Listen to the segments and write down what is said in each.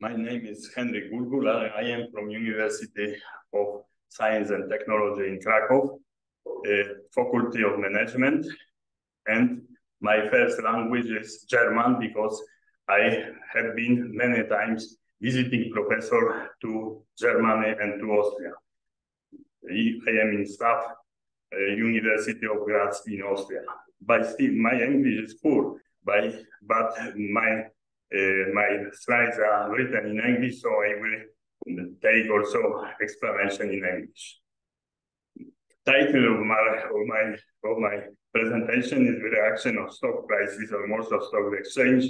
My name is Henryk Gurgul. I am from University of Science and Technology in Kraków, Faculty of Management. And my first language is German because I have been many times visiting professor to Germany and to Austria. I am in staff University of Graz in Austria. But still, my English is poor, but my slides are written in English, so I will take also explanation in English. Title of my presentation is the reaction of stock prices on Warsaw Stock Exchange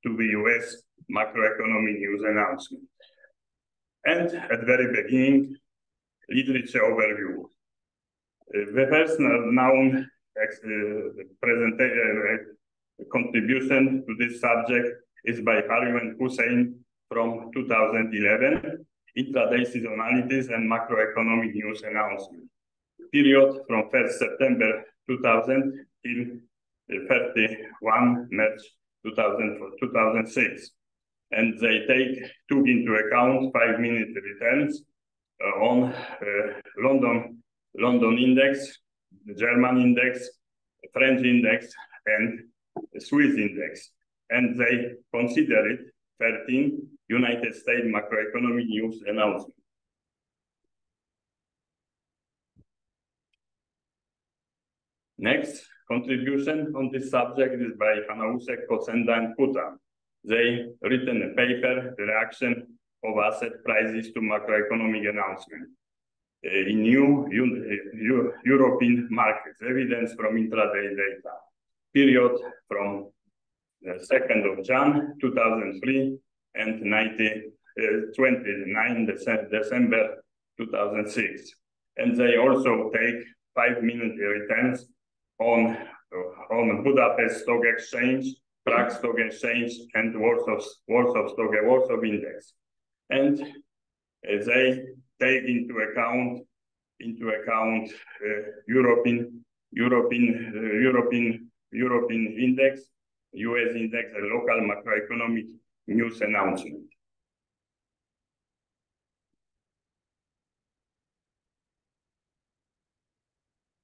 to the US macroeconomic news announcement. And at the very beginning, literature overview. The first known contribution to this subject is by Harry and Hussein from 2011, Intraday Seasonalities and Macroeconomic News Announcement. Period from 1st September 2000 till 31 March 2006. And they took into account 5-minute returns on London index, the German index, French index, and Swiss index. And they considered 13 United States macroeconomic news announcements. Next contribution on this subject is by Hanausek, Kocenda, and Kuta. They written a paper, the reaction of asset prices to macroeconomic announcement in new European markets, evidence from intraday data. Period from 2nd of January 2003 and 29 December 2006. And they also take 5-minute returns on Budapest Stock Exchange, Prague Stock Exchange, and Warsaw Index. And they take into account European index, US index, and local macroeconomic news announcement.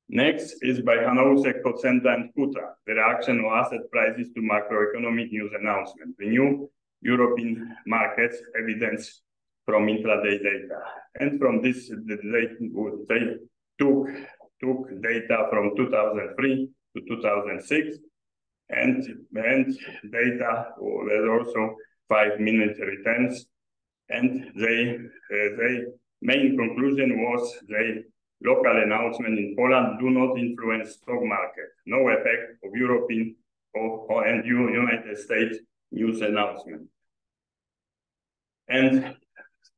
Next is by Hanausek, Kocenda, and Kuta, the reaction of asset prices to macroeconomic news announcement. The new European markets evidence from intraday data. And from this, they took data from 2003 to 2006, and data was also 5-minute returns. And they main conclusion was the local announcement in Poland do not influence stock market. No effect of European and United States news announcement. And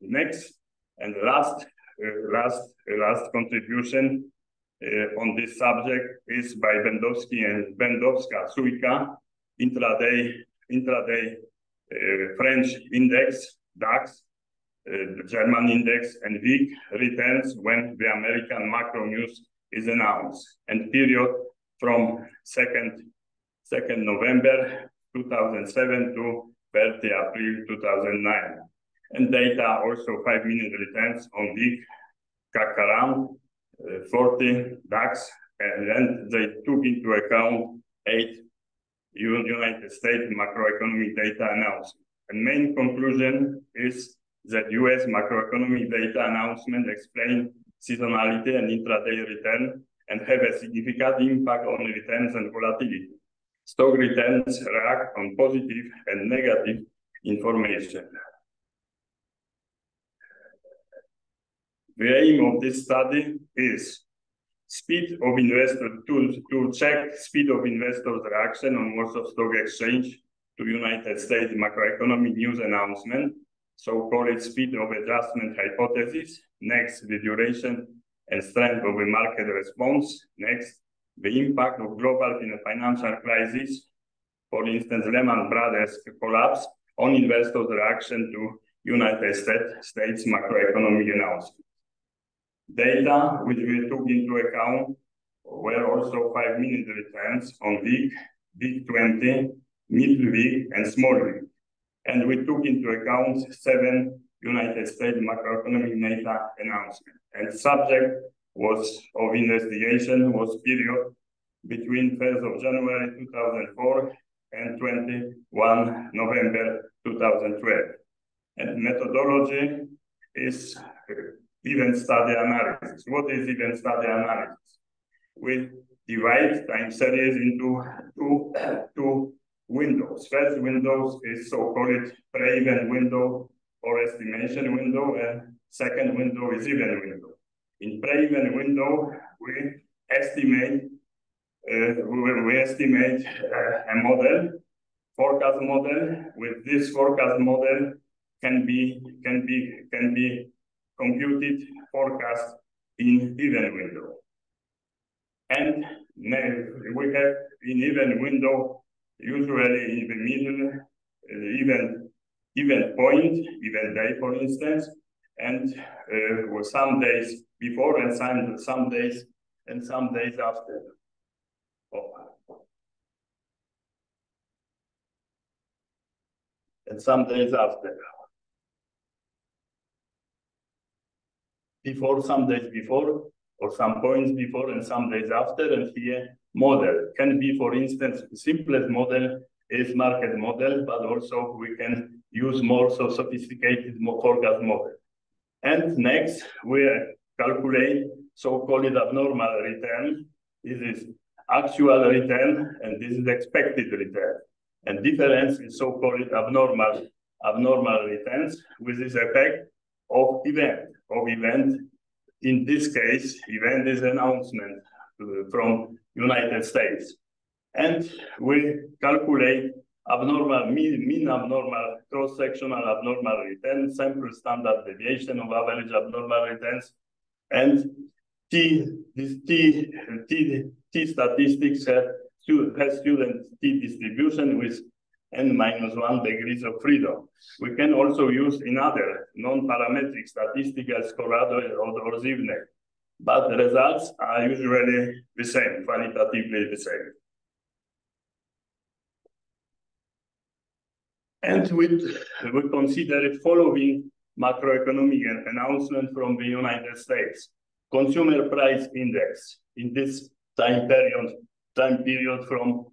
next and last contribution on this subject is by Bendowski and Bendowska-Sujka, intraday French index, DAX, the German index, and WIG returns when the American macro news is announced, and period from 2nd November 2007 to 30 April 2009. And data also 5-minute returns on WIG, CAC 40, DAX, and then they took into account 8 United States macroeconomic data announcement. And main conclusion is that US macroeconomic data announcement explain seasonality and intraday return and have a significant impact on returns and volatility. Stock returns react on positive and negative information. The aim of this study is speed of investor to check speed of investors' reaction on Warsaw Stock Exchange to United States macroeconomic news announcement, so-called speed of adjustment hypothesis. Next, the duration and strength of the market response. Next, the impact of global financial crisis, for instance, Lehman Brothers collapse, on investors' reaction to United States macroeconomic announcement. Data which we took into account were also 5-minute returns on WIG, WIG 20, middle WIG, and small WIG. And we took into account 7 United States macroeconomic data announcements. And subject of investigation was period between 1st of January 2004 and 21 November 2012. And methodology is event study analysis. What is event study analysis? We divide time series into two windows. First window is so-called pre-event window or estimation window, and second window is event window. In pre-event window, we estimate a model, forecast model. With this forecast model can be computed forecast in event window. And we have in event window, usually in the middle, event point, event day, for instance, and some days before and some days after. And some days after. Before, some days before, or some points before and some days after, and here model can be, for instance, the simplest model is market model, but also we can use more so sophisticated forecast model. And next, we calculate so-called abnormal return. This is actual return, and this is expected return. And difference is so-called abnormal returns with this effect of event. In this case, event is announcement from United States. And we calculate abnormal, mean abnormal, cross-sectional abnormal return, sample standard deviation of average abnormal returns, and T statistics has student T distribution with n-1 degrees of freedom. We can also use another non-parametric statistical Scorado or Zivnek, but the results are usually the same, qualitatively the same. And we consider following macroeconomic announcement from the United States. Consumer price index in this time period from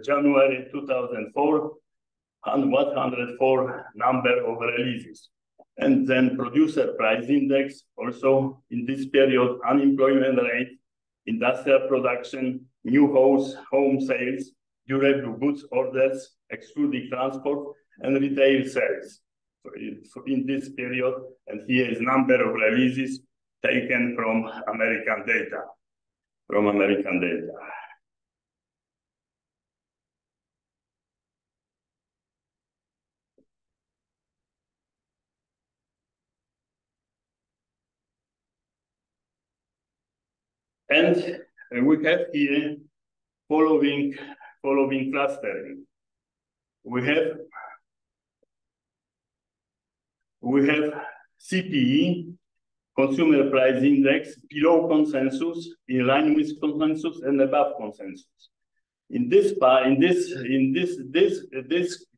January 2004, and 104 number of releases. And then producer price index, also in this period, unemployment rate, industrial production, new home sales, durable goods orders, excluding transport, and retail sales. So in this period, and here is number of releases taken from American data. And we have here following clustering. We have CPI, Consumer Price Index, below consensus, in line with consensus, and above consensus. In this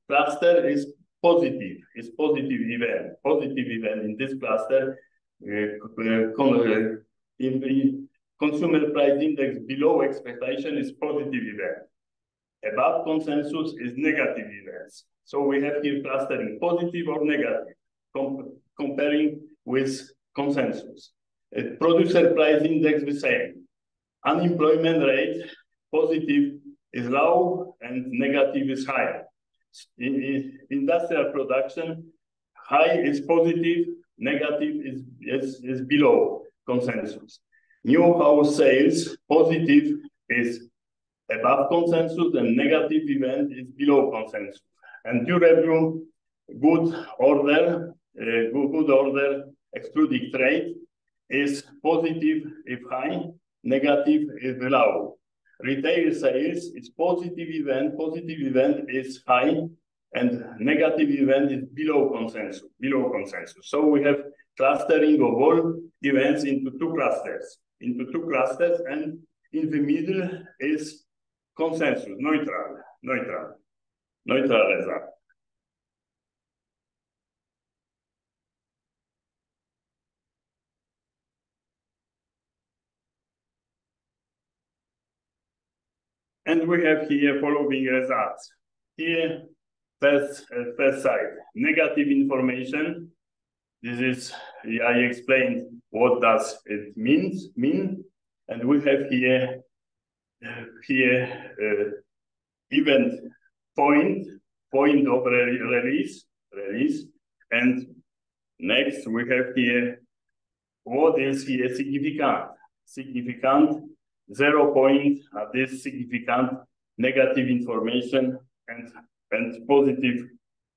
cluster is positive event in this cluster. In the Consumer Price Index below expectation is positive event. Above consensus is negative events. So we have here clustering positive or negative, comparing with consensus. Producer price index the same. Unemployment rate, positive is low and negative is high. In industrial production, high is positive, negative is below consensus. New house sales, positive is above consensus and negative event is below consensus. And durable good order, excluding trade, is positive if high, negative if low. Retail sales is positive event is high, and negative event is below consensus. So we have clustering of all events into two clusters, and in the middle is consensus, neutral result. And we have here following results. Here, first side, negative information. This is, I explained what does it mean. And we have here event point of release. And next we have here, what is here significant 0 point at this significant negative information and positive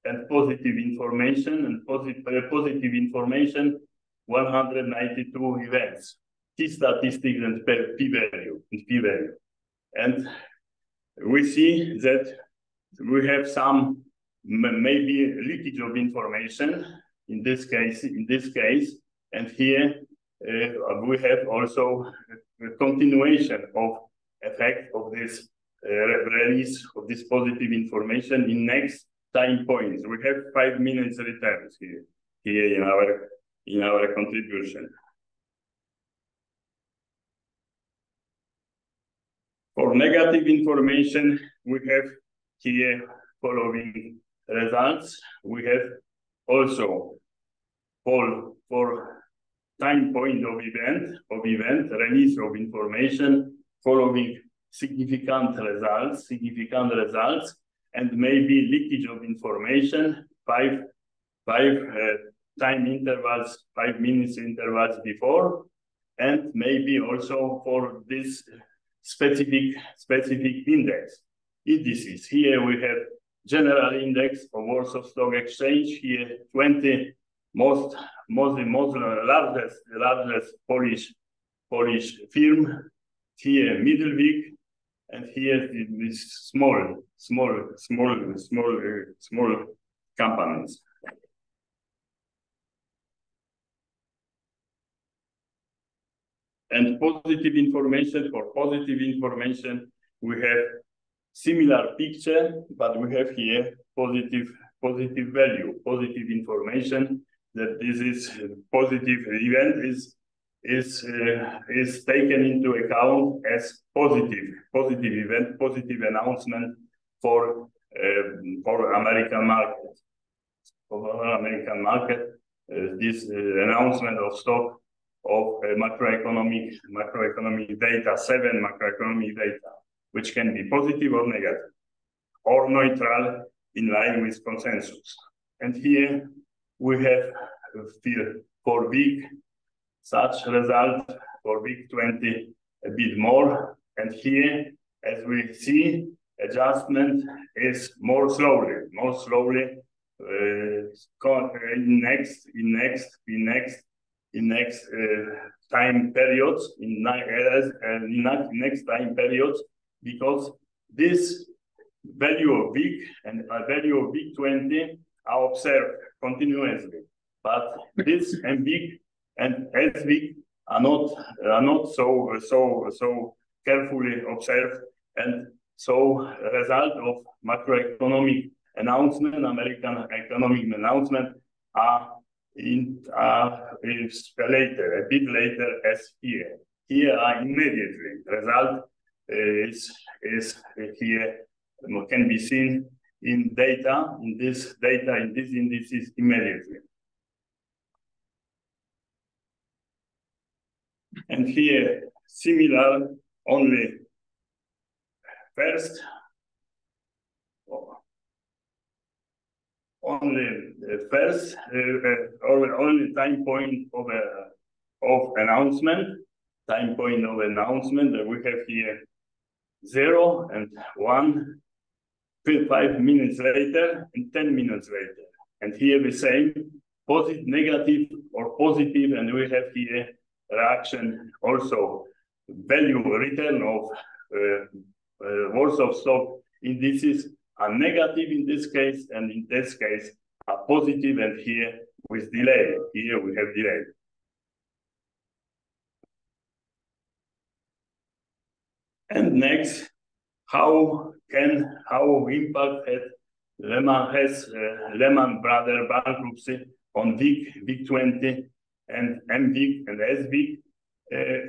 information, and positive information 192 events, T statistics and p-value. And we see that we have some maybe leakage of information in this case, and here we have also a continuation of effect of this release of this positive information in next time points. We have 5 minutes returns here in our contribution. For negative information, we have here following results. We have also for time point of event, release of information, following significant results, and maybe leakage of information, 5 time intervals, 5 minutes intervals before, and maybe also for this specific indices. Here we have general index of Warsaw Stock Exchange. Here 20 most largest Polish firm. Here middle week, and here this small companies. And positive information, we have similar picture, but we have here positive value, positive information that this is positive event is taken into account as positive event, positive announcement for American market. This announcement of stock of macroeconomic data, 7 macroeconomic data, which can be positive or negative, or neutral in line with consensus. And here we have for week such result, for week 20 a bit more. And here, as we see, adjustment is more slowly in next time periods, next time periods, because this value of week and value of week 20 are observed continuously, but this and week and as week are not so carefully observed, and so result of macroeconomic announcement, American economic announcement are later, a bit later as here. Here are immediately. Result is here, can be seen in data, in this indices immediately. And here, similar, only first, only time point of announcement, that we have here 0 and 1, 5 minutes later and 10 minutes later. And here the same, positive, negative, or positive, and we have here reaction also, value return of Warsaw stock indices are negative in this case, and in this case are positive, and here with delay. Here we have delay. And next, how impact Lehman Brothers bankruptcy on WIG 20 and MWIG and SWIG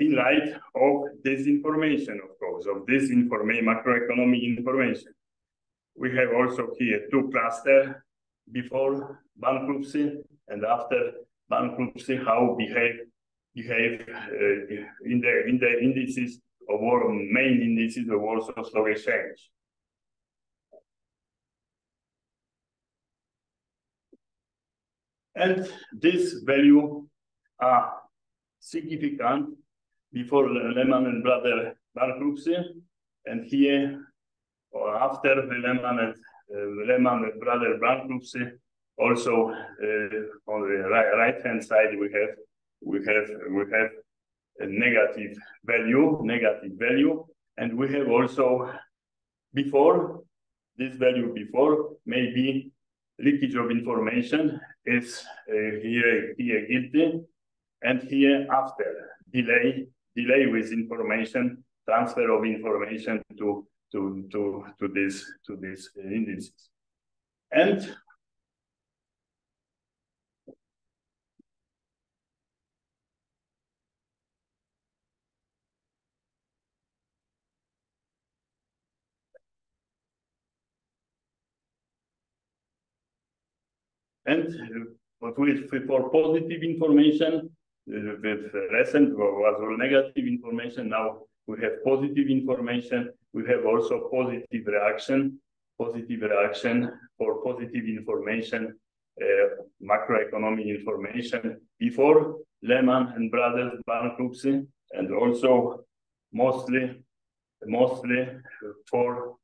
in light of this information, of course, of this macroeconomic information. We have also here two clusters before bankruptcy and after bankruptcy, how behave in the indices of main indices of Warsaw Stock Exchange. And this value are significant before Lehman Brothers bankruptcy, and here or after the Lehman Brothers bankruptcy. Also, on the right hand side, we have a negative value, and we have also before this value before maybe leakage of information is here guilty, and here after delay with information, transfer of information to this indices. But for positive information, with recent was all negative information. Now we have positive information. We have also positive reaction for positive information, macroeconomic information before Lehman Brothers bankruptcy, and also mostly for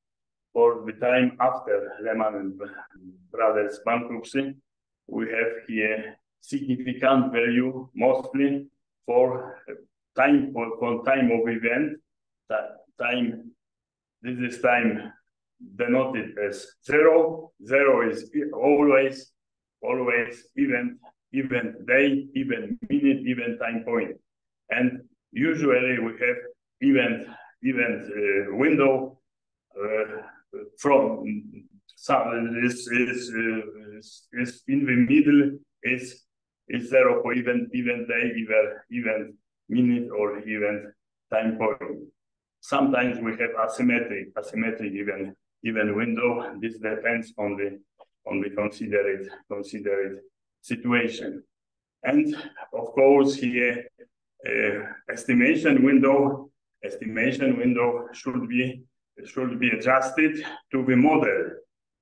the time after Lehman Brothers bankruptcy. We have here significant value, mostly for time of event. This is time denoted as 0. 0 is always event day, event minute, event time point, and usually we have event window from some is in the middle is 0 for event day, event minute, or event time point. Sometimes we have asymmetric event window. This depends on the considered situation. And of course here estimation window should be adjusted to the model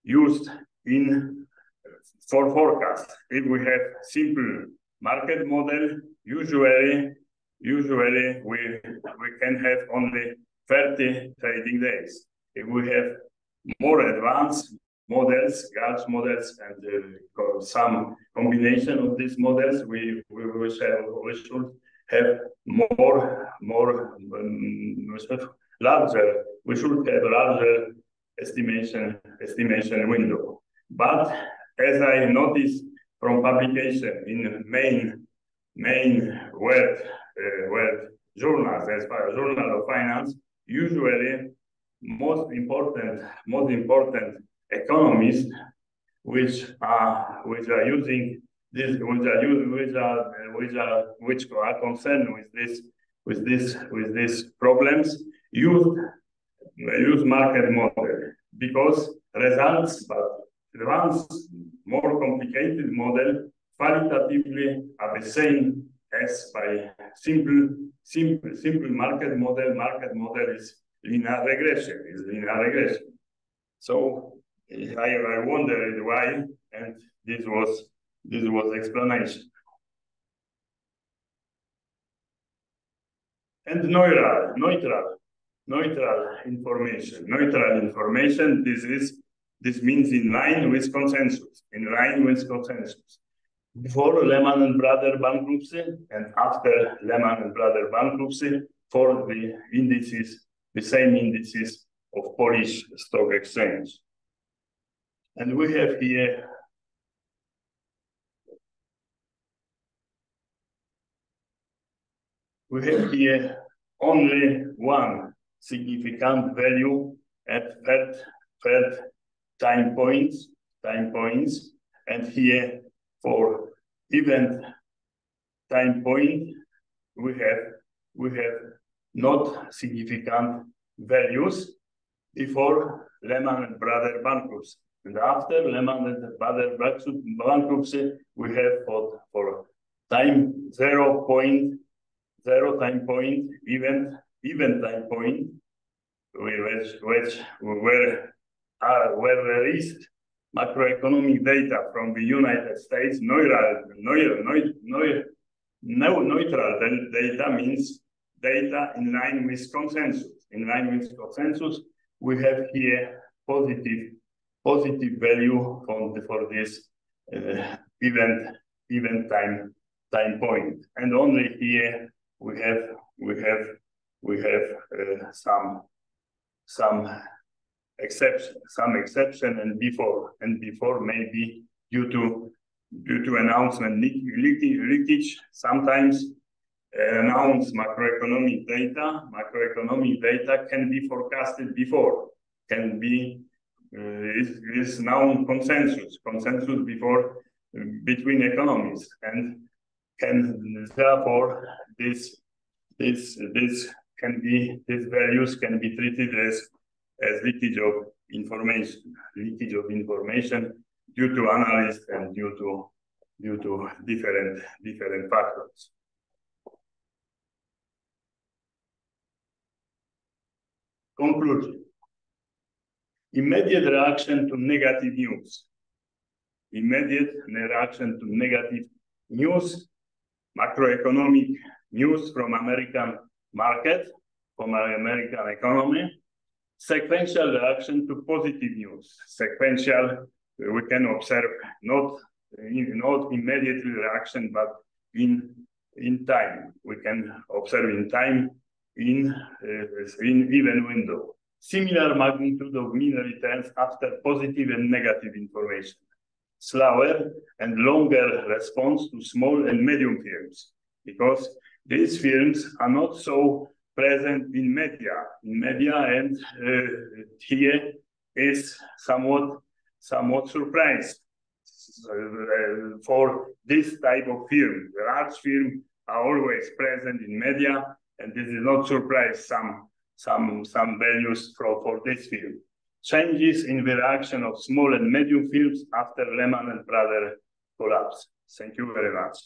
used for forecast. If we have simple market model, usually we can have only 30 trading days. If we have more advanced models, large models, and some combination of these models, we should have larger estimation window. But as I noticed from publication in main world journals, as far as Journal of Finance, usually most important economists which are using this, which are concerned with these problems, use market model, because results, but advanced, more complicated model qualitatively are the same as by simple market model. Market model is linear regression. So I wondered why, and this was explanation. And neutral information. This means in line with consensus. Before Lehman Brothers bankruptcy and after Lehman Brothers bankruptcy, for the indices, the same indices of Polish Stock Exchange. And we have here we have here only one significant value at third time points, and here for event time point we have not significant values before Lehman and Brothers bankruptcy, and after Lehman and Brothers bankruptcy we have for time 0.0 time point event time point where released macroeconomic data from the United States. Neutral data means data in line with consensus. In line with consensus, we have here positive value for this event time point, and only here we have some exception, and before maybe due to announcement leakage, sometimes announced macroeconomic data can be forecasted before, can be is known consensus before between economists, and can therefore these values can be treated as leakage of information due to analysts and due to different factors. Conclusion. Immediate reaction to negative news. Macroeconomic news from American market, from our American economy. Sequential reaction to positive news. Sequential, we can observe not immediately reaction, but in time. We can observe in time in even window. Similar magnitude of mean returns after positive and negative information. Slower and longer response to small and medium firms, because these firms are not so present in media, and here is somewhat surprised for this type of firm. The large firms are always present in media, and this is not surprise some values for this firm. Changes in the reaction of small and medium firms after Lehman and Brothers collapse. Thank you very much.